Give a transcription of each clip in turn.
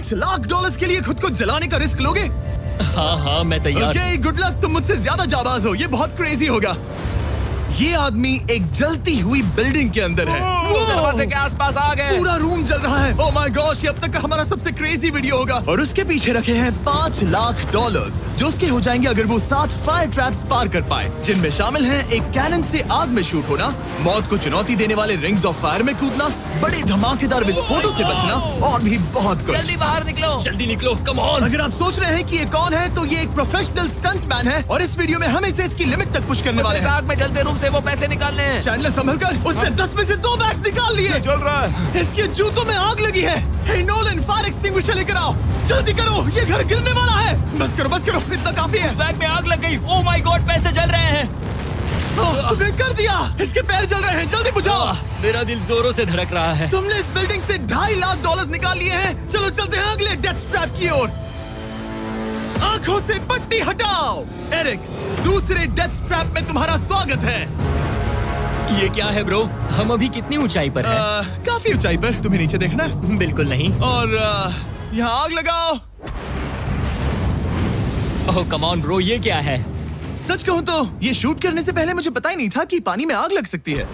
$5 लाख के लिए खुद को जलाने का रिस्क लोगे? हाँ मैं तैयार। Okay, good luck. तुम मुझसे ज्यादा जाबाज हो, ये बहुत क्रेजी होगा। ये आदमी एक जलती हुई बिल्डिंग के अंदर है। दरवाजे के आसपास आ गए। पूरा रूम जल रहा है। ओह माय गॉश, ये अब तक का हमारा सबसे क्रेजी वीडियो होगा। और उसके पीछे रखे हैं $5 लाख, जो उसके हो जाएंगे अगर वो 7 फायर ट्रैप्स पार कर पाए, जिनमें शामिल हैं एक कैनन से आग में शूट होना, मौत को चुनौती देने वाले रिंग्स ऑफ फायर में कूदना, बड़े धमाकेदार विस्फोटों से बचना और भी बहुत कुछ। जल्दी बाहर निकलो, जल्दी निकलो, कम ऑन। अगर आप सोच रहे हैं कि ये कौन है, तो ये एक प्रोफेशनल स्टंट मैन है और इस वीडियो में हम इसे इसकी लिमिट तक पुश करने वाले हैं। आग में जलते रूम से वो पैसे निकालने हैं। चैंडलर संभल कर, उसने 10 में से 2 बैग्स निकाल लिए। चल रहा है। इसके जूतों में आग लगी है। हे नोलन, फायर एक्सटिंग्विशर लेकर आओ, जल्दी करो, ये घर गिरने वाला है। बस करो, इतना काफी है। बैग में आग लग गई। ओह माय गॉड, पैसे जल रहे हैं। तुमने कर दिया, इसके पैर जल रहे हैं, जल्दी बुझाओ। मेरा दिल जोरों से धड़क रहा है। तुमने इस बिल्डिंग से $2.5 लाख निकाल लिए हैं। चलो चलते हैं अगले डेथ ट्रैप की ओर। आंखों से पट्टी हटाओ। एरिक, दूसरे डेथ ट्रैप में तुम्हारा स्वागत है। ये क्या है ब्रो? हम अभी कितनी ऊंचाई पर हैं? काफी ऊंचाई पर। तुम्हें नीचे देखना है? बिल्कुल नहीं। और यहाँ आग लगाओ। ओह कम ऑन ब्रो, ये क्या है? सच कहूँ तो ये शूट करने से पहले मुझे पता ही नहीं था कि पानी में आग लग सकती है।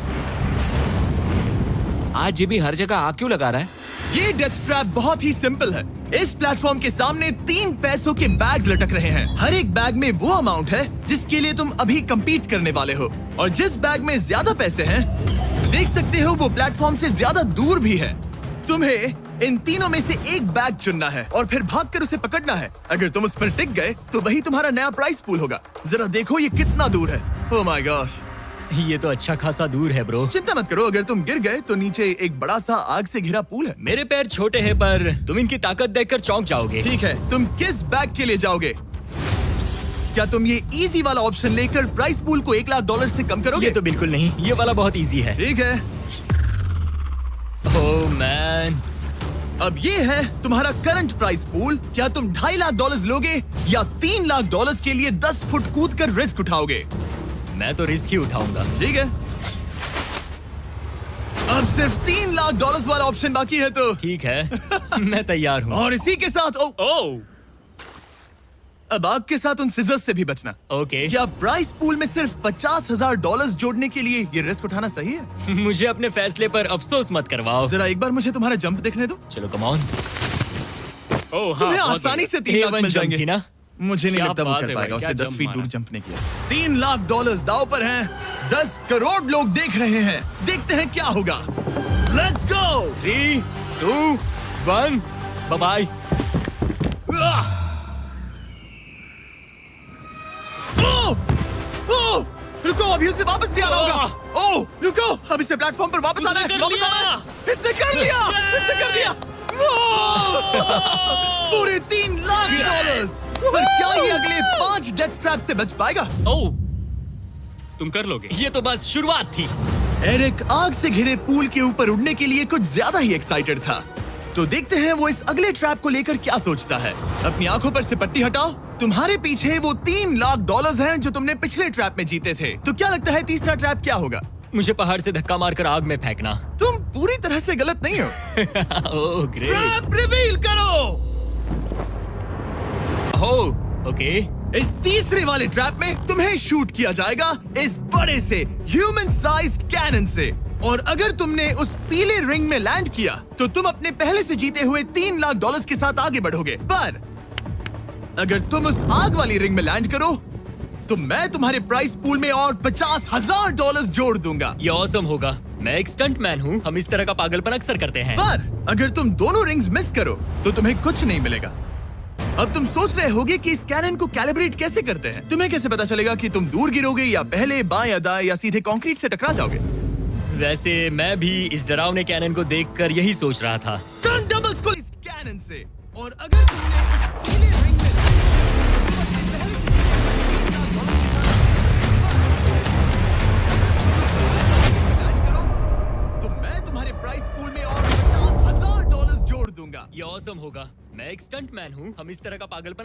आज ये भी हर जगह आग क्यों लगा रहा है? ये डेथ ट्रैप बहुत ही सिंपल है। इस प्लेटफॉर्म के सामने 3 पैसों के बैग्स लटक रहे हैं। हर एक बैग में वो अमाउंट है जिसके लिए तुम अभी कम्पीट करने वाले हो, और जिस बैग में ज्यादा पैसे हैं, देख सकते हो वो प्लेटफॉर्म से ज्यादा दूर भी है। तुम्हें इन तीनों में से एक बैग चुनना है और फिर भागकर उसे पकड़ना है। अगर तुम उस पर टिक गए तो वही तुम्हारा नया प्राइस पूल होगा। जरा देखो ये कितना दूर है। ओह माय गॉश, ये तो अच्छा खासा दूर है ब्रो। चिंता मत करो, अगर तुम गिर गए तो नीचे एक बड़ा सा आग से घिरा पूल है। मेरे पैर छोटे हैं पर तुम इनकी ताकत देखकर चौंक जाओगे। ठीक है, तुम किस बैग के लिए जाओगे? क्या तुम ये इजी वाला ऑप्शन लेकर प्राइस पूल को $1 लाख से कम करोगे? ये तो बिल्कुल नहीं, ये वाला बहुत इजी है। ठीक है, ओह मैन। अब ये है तुम्हारा करंट प्राइस पूल। क्या तुम $2.5 लाख लोगे या $3 लाख के लिए 10 फुट कूद कर रिस्क उठाओगे? मैं तो रिस्क ही उठाऊंगा। ठीक है, अब सिर्फ $3 लाख वाला ऑप्शन बाकी है तो ठीक है मैं तैयार हूँ। और इसी के साथ ओह अब आग के साथ उन सिजर्स से भी बचना। ओके। क्या प्राइस पूल में सिर्फ $50,000 जोड़ने के लिए ये रिस्क उठाना सही है? मुझे अपने फैसले पर अफसोस मत करवाओ। जरा एक बार मुझे तुम्हारा जंप देखने दो। चलो कम ऑन। तुम्हें आसानी से 3 लाख मिल जाएंगे। ना? मुझे नहीं क्या लगता वो बात कर है पाएगा। भाई, उसने क्या 10 फीट जंप दूर मारा। जंप नहीं किया। $3 लाख दाव पर हैं। 10 करोड़ लोग देख रहे हैं। देखते हैं क्या होगा। Let's go. 3, 2, 1, bye bye. रुको, अभी उसे वापस भी आना होगा। ओह रुको, अब इसे प्लेटफॉर्म पर वापस आना है। उसने कर वापस लिया। आना है। इसने कर लिया। इसने कर दिया। पूरे $3 लाख। पर क्या ये अगले 5 डेथ ट्रैप से बच पाएगा? ओह तुम कर लोगे। ये तो बस शुरुआत थी। एरिक आग से घिरे पूल के ऊपर उड़ने के लिए कुछ ज्यादा ही एक्साइटेड था। तो देखते हैं वो इस अगले ट्रैप को लेकर क्या सोचता है। अपनी आंखों पर से पट्टी हटाओ। तुम्हारे पीछे वो $3 लाख हैं जो तुमने पिछले ट्रैप में जीते थे। तो क्या लगता है तीसरा ट्रैप क्या होगा? मुझे पहाड़ से धक्का मारकर आग में फेंकना। तुम पूरी तरह से गलत नहीं हो। Oh great. ट्रैप रिवील करो। Oh okay. इस तीसरे वाले ट्रैप में तुम्हें शूट किया जाएगा इस बड़े से ह्यूमन साइज्ड कैनन से, और अगर तुमने उस पीले रिंग में लैंड किया तो तुम अपने पहले से जीते हुए $3 लाख के साथ आगे बढ़ोगे। पर अगर तुम उस आग वाली रिंग में लैंड करो तो मैं तुम्हारे प्राइस पूल में और $50,000 जोड़ दूंगा। ये ऑसम होगा। मैं एक स्टंट मैन हूँ, हम इस तरह का पागलपन अक्सर करते हैं। पर अगर तुम दोनों रिंग्स मिस करो तो तुम्हें कुछ नहीं मिलेगा। अब तुम सोच रहे होगे कि इस कैनन को कैलिब्रेट कैसे करते हैं। तुम्हें कैसे पता चलेगा कि तुम दूर गिरोगे या पहले बाएं या दाएं या सीधे कंक्रीट से टकरा जाओगे? वैसे मैं भी इस डरावने कैनन को देखकर यही सोच रहा था। स्टंट डबल्स को इस कैनन से, और अगर तुमने उस पीले रिंग में लैंड करो तो मैं तुम्हारे प्राइस पूल में और $50,000 जोड़ दूंगा। ये ऑसम होगा। मैं एक स्टंट मैन हूँ, हम इस तरह का पागलपन